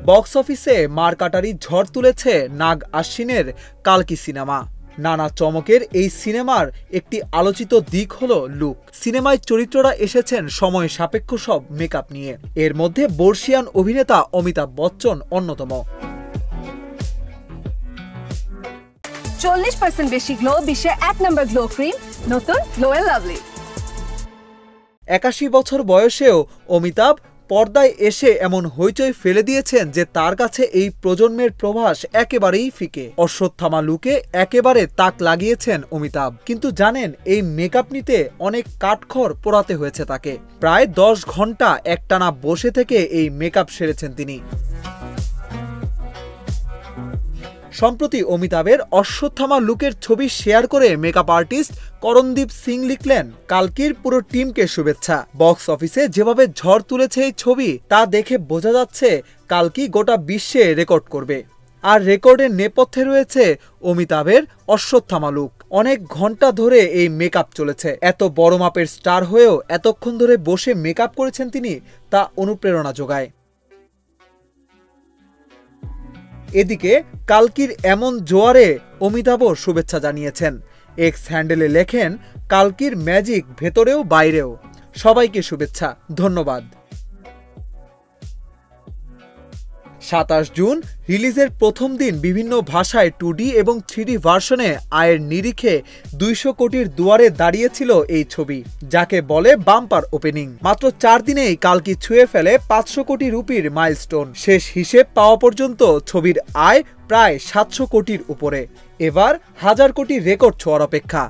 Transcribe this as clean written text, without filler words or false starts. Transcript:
Box অফিসে মারকাটারি ঝড় তুলেছে নাগ আশ্বিনের কালকি সিনেমা। নানা চমকের এই সিনেমার একটি আলোচিত দিক হলো লুক। সিনেমায় চরিত্ররা এসেছেন সময় সাপেক্ষ সব মেকআপ নিয়ে। এর মধ্যে বর্ষিয়ান অভিনেতা অমিতাভ বচ্চন অন্যতম। 40% বেশি গ্লো, বিশ্বের 1 নম্বর গ্লো ক্রিম, নতুন গ্লো এন্ড লাভলি। 81 বছর বয়সেও অমিতাভ পর্দায় এসে এমন হইচই ফেলে দিয়েছেন যে তার কাছে এই প্রজন্মের প্রভাস একেবারেই ফিকে। অশ্বত্থামা লুকে একেবারে তাক লাগিয়েছেন অমিতাভ। কিন্তু জানেন, এই মেকআপ নিতে অনেক কাঠখড় পোড়াতে হয়েছে তাকে। প্রায় 10 ঘন্টা একটানা বসে থেকে এই মেকআপ সেরেছেন তিনি। সম্প্রতি অমিতাভের অশ্বত্থামা লুকের ছবি শেয়ার করে মেকআপ আর্টিস্ট করণদীপ সিং লিখলেন, কালকির পুরো টিমকে শুভেচ্ছা। বক্স অফিসে যেভাবে ঝড় তুলেছে এই ছবি তা দেখে বোঝা যাচ্ছে কালকি গোটা বিশ্বে রেকর্ড করবে। আর রেকর্ডের নেপথ্যে রয়েছে অমিতাভের অশ্বত্থামা লুক। অনেক ঘন্টা ধরে এই মেকআপ চলেছে। এত বড় মাপের স্টার হয়েও এতক্ষণ ধরে বসে মেকআপ করেছেন তিনি, তা অনুপ্রেরণা যোগায়। এদিকে কালকির এমন জোয়ারে অমিতাভও শুভেচ্ছা জানিয়েছেন। এক্স হ্যান্ডেলে লেখেন, কালকির ম্যাজিক ভেতরেও বাইরেও, সবাইকে শুভেচ্ছা, ধন্যবাদ। 27 জুন রিলিজের প্রথম দিন বিভিন্ন ভাষায় 2D এবং 3D ভার্সনে আয়ের নিরিখে 200 কোটির দুয়ারে দাঁড়িয়েছিল এই ছবি, যাকে বলে বাম্পার ওপেনিং। মাত্র 4 দিনেই কালকি ছুঁয়ে ফেলে 500 কোটি রুপির মাইলস্টোন। শেষ হিসেব পাওয়া পর্যন্ত ছবির আয় প্রায় 700 কোটির উপরে। এবার 1000 কোটি রেকর্ড ছোঁয়ার অপেক্ষা।